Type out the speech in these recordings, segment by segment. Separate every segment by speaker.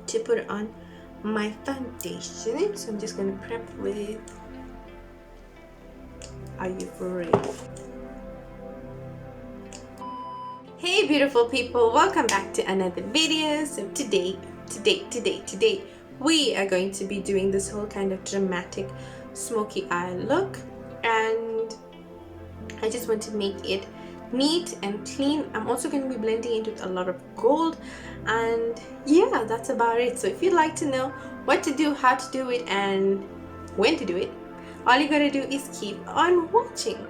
Speaker 1: to put on my foundation. So I'm just gonna prep with, are you for real? Hey beautiful people, welcome back to another video. So today we are going to be doing this whole kind of dramatic smoky eye look, and I just want to make it neat and clean. I'm also going to be blending it with a lot of gold, and yeah, that's about it. So if you'd like to know what to do, how to do it, and when to do it, all you gotta do is keep on watching.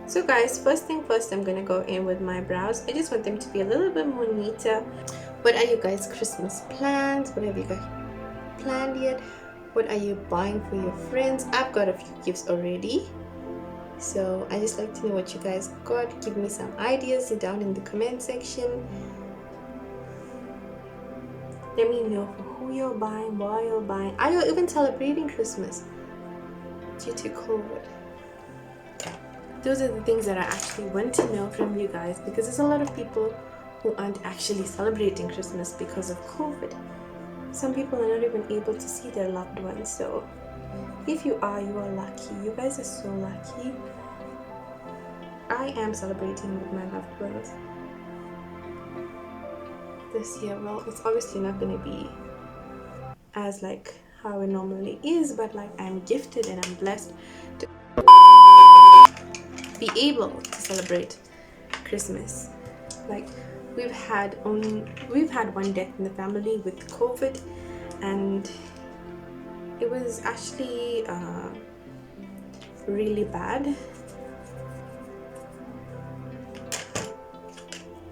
Speaker 1: So guys, first thing first, I'm gonna go in with my brows. I just want them to be a little bit more neater. What are you guys' Christmas plans? What have you guys planned yet? What are you buying for your friends? I've got a few gifts already, so I just like to know what you guys got. Give me some ideas down in the comment section. Let me know for who you're buying, why you're buying. Are you even celebrating Christmas due to COVID? Those are the things that I actually want to know from you guys, because there's a lot of people who aren't actually celebrating Christmas because of COVID. Some people are not even able to see their loved ones. So if you are, you are lucky. You guys are so lucky. I am celebrating with my loved ones this year. Well, it's obviously not going to be as like how it normally is, but like I'm gifted and I'm blessed to be able to celebrate Christmas. Like we've had one death in the family with COVID, and it was actually really bad.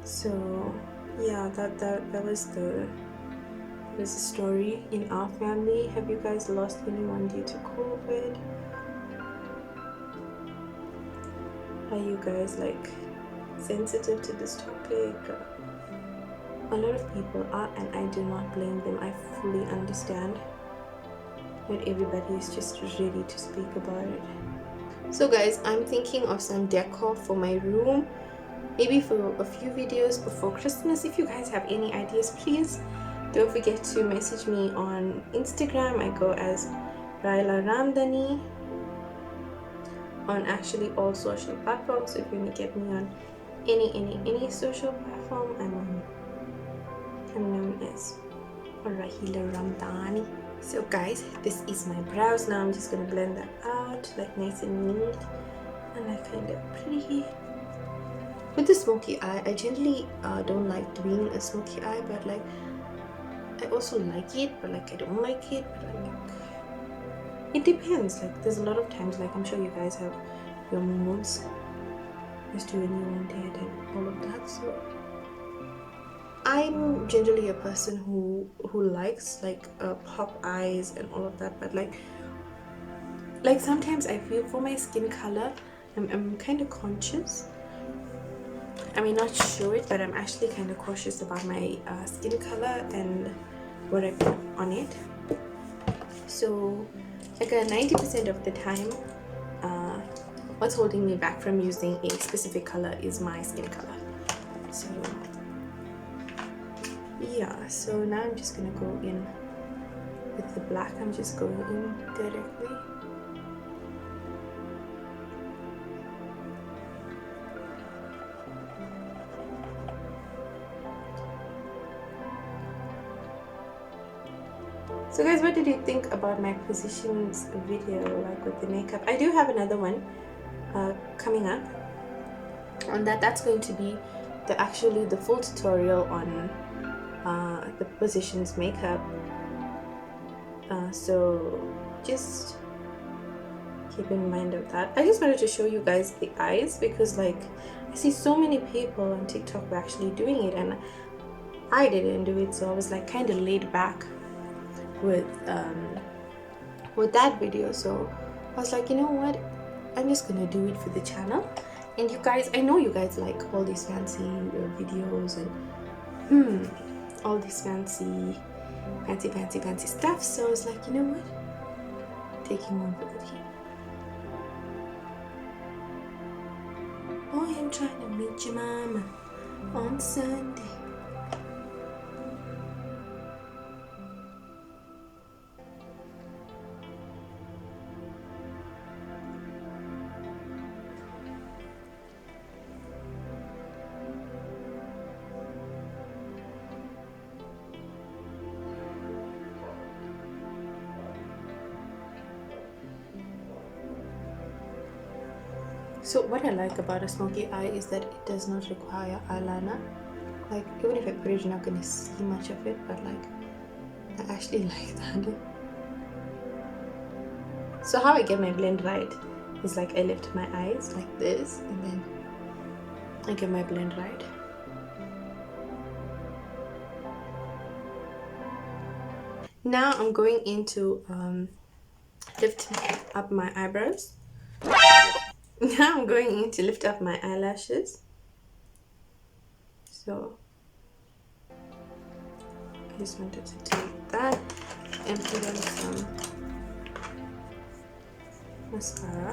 Speaker 1: So yeah, that was the story in our family. Have you guys lost anyone due to COVID? Are you guys like sensitive to this topic? A lot of people are, and I do not blame them. I fully understand. Not everybody is just ready to speak about it. So guys, I'm thinking of some decor for my room, maybe for a few videos before Christmas. If you guys have any ideas, please don't forget to message me on Instagram. I go as Raheela Ramdhani on actually all social platforms. So if you want to get me on any social platform, I'm known as Raheela Ramdhani. So guys, this is my brows. Now I'm just gonna blend that out like nice and neat and like kind of pretty. With the smoky eye, I generally don't like doing a smoky eye, but like I also like it, but like I don't like it, but like it depends. Like there's a lot of times, like I'm sure you guys have your moods as to when you want it and all of that. So I'm generally a person who likes like pop eyes and all of that, but like sometimes I feel for my skin color I'm kind of conscious. I may not show it, but I'm actually kind of cautious about my skin color and what I put on it. So like 90% of the time, what's holding me back from using a specific color is my skin color. So yeah, so now I'm just gonna go in with the black. I'm just going in directly. So guys, what did you think about my positions video, like with the makeup? I do have another one coming up on that. That's going to be the full tutorial on the positions makeup. So just keep in mind of that. I just wanted to show you guys the eyes, because like I see so many people on TikTok were actually doing it, and I didn't do it, so I was like kind of laid back with that video. So I was like, you know what, I'm just gonna do it for the channel. And you guys, I know you guys like all these fancy videos and all this fancy stuff. So I was like, you know what, taking one for the team. Boy, I'm trying to meet your mama on Sunday. So what I like about a smoky eye is that it does not require eyeliner. Like, even if I put it, you're not gonna see much of it, but like, I actually like that. So how I get my blend right is like I lift my eyes like this and then I get my blend right. Now I'm going into lift up my eyebrows. Now I'm going in to lift up my eyelashes. So I just wanted to take that and put on some mascara.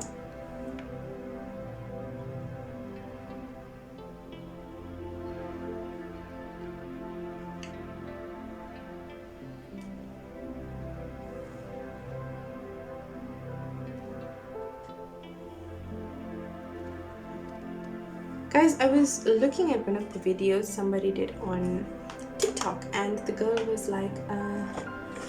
Speaker 1: Guys, I was looking at one of the videos somebody did on TikTok, and the girl was like,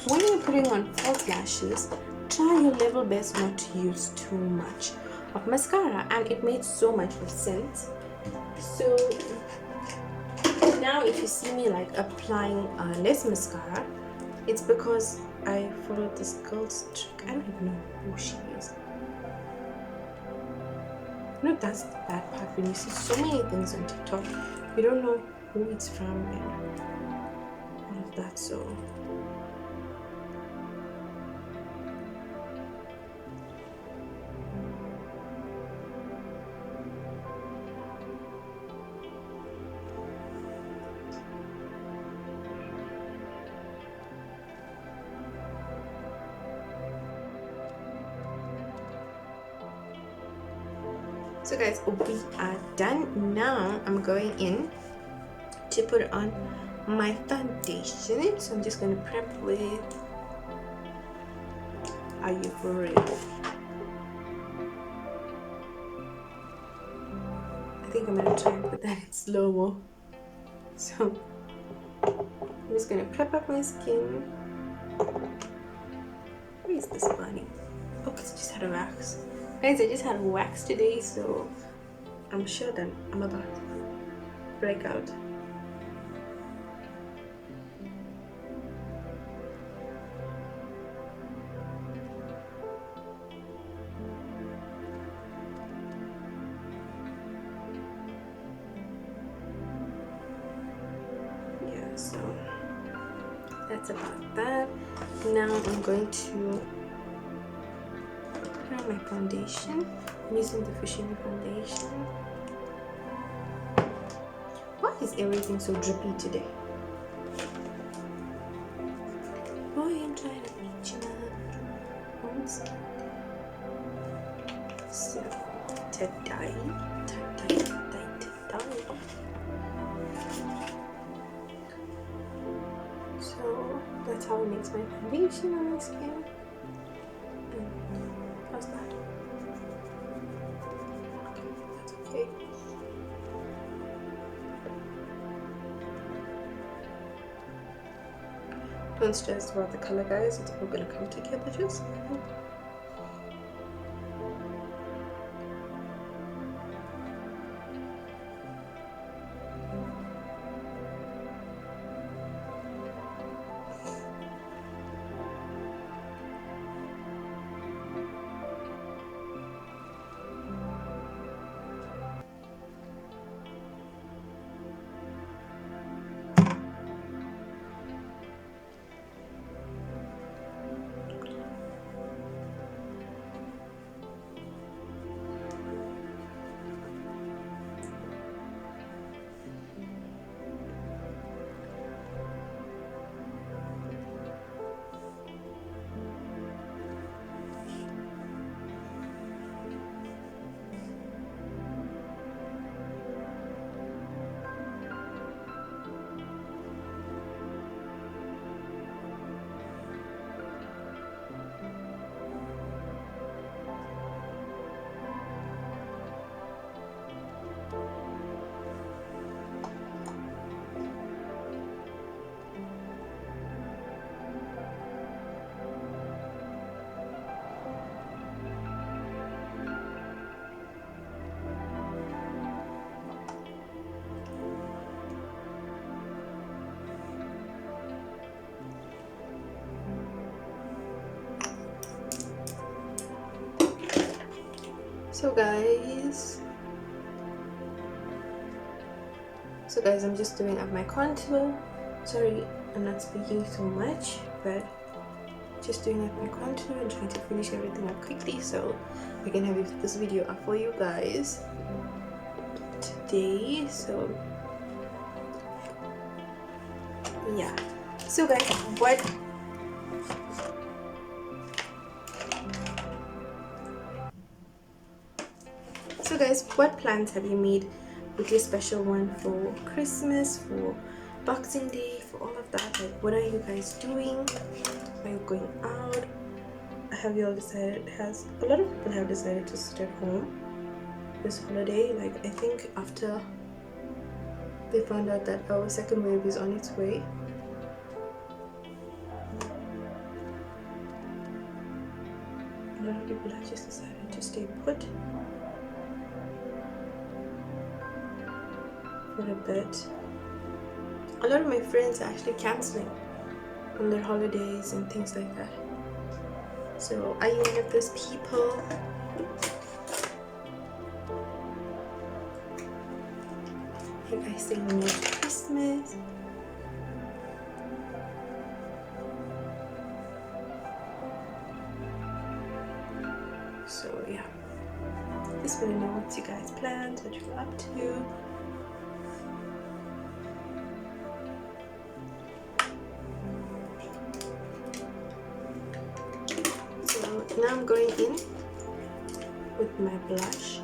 Speaker 1: when you're putting on false lashes, try your level best not to use too much of mascara, and it made so much of sense. So now if you see me like applying less mascara, it's because I followed this girl's trick. I don't even know who she is. You know, that's the bad part when you see so many things on TikTok, you don't know who it's from and all of that. So guys, we are done. Now I'm going in to put on my foundation. So I'm just going to prep with Are You For Real? I think I'm going to try and put that in slow-mo. So I'm just going to prep up my skin. Where is this bunny? Oh, because I just had a wax. Guys, I just had a wax today, so I'm sure that I'm about to break out. Yeah, so that's about that. Now I'm going to put on my foundation. I'm using the Fishing foundation. Why is everything so drippy today? Boy, I'm trying to reach you. So, today. So, that's how it makes my foundation on my skin. How's that? Okay, that's okay. Don't stress about the color, guys. It's all gonna come together just fine. So guys, I'm just doing up my contour. Sorry, I'm not speaking so much, but just doing up my contour and trying to finish everything up quickly so I can have this video up for you guys today. So yeah, so guys, what plans have you made with your special one for Christmas, for Boxing Day, for all of that? Like, what are you guys doing? Are you going out? Have you all decided? A lot of people have decided to sit at home this holiday. Like, I think after they found out that our second wave is on its way, a lot of people have just decided to stay put for a bit. A lot of my friends are actually cancelling on their holidays and things like that. So are you one of those people? You guys saying no to Christmas? So yeah, just want to know what you guys planned, what you're up to. So now I'm going in with my blush.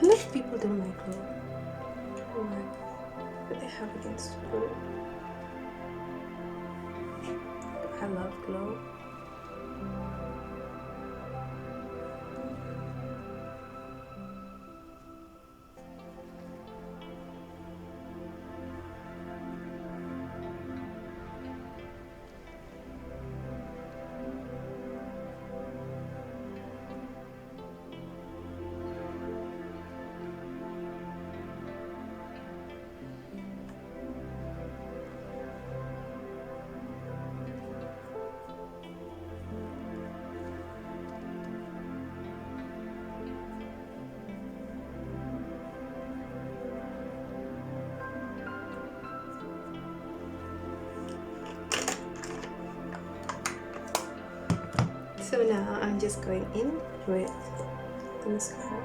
Speaker 1: A lot of people don't like glow. I don't know what they have against glow. I love glow. So now I'm just going in with the mascara.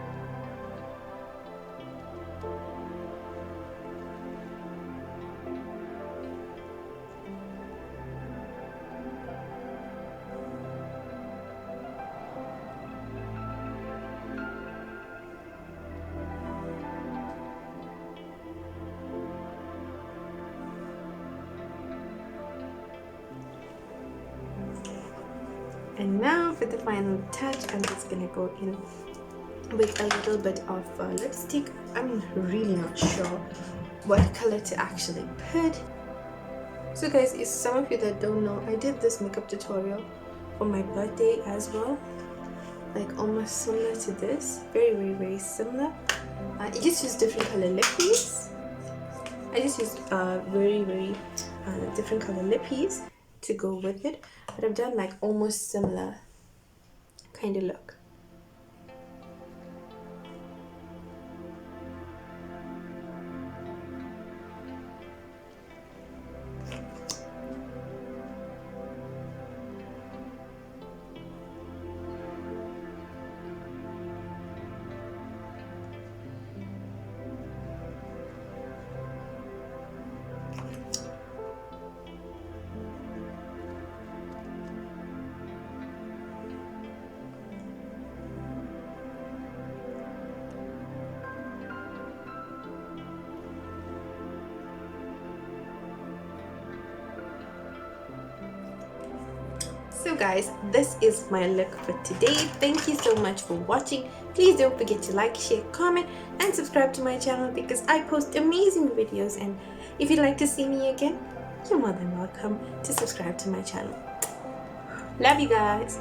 Speaker 1: And now for the final touch, I'm just gonna go in with a little bit of lipstick. I'm really not sure what color to actually put. So guys, if some of you that don't know, I did this makeup tutorial for my birthday as well, like almost similar to this, very similar. I just used different color lippies. I just used very different color lippies to go with it, but I've done like almost similar kind of look. So guys, this is my look for today. Thank you so much for watching. Please don't forget to like, share, comment and subscribe to my channel because I post amazing videos, and if you'd like to see me again, you're more than welcome to subscribe to my channel. Love you guys.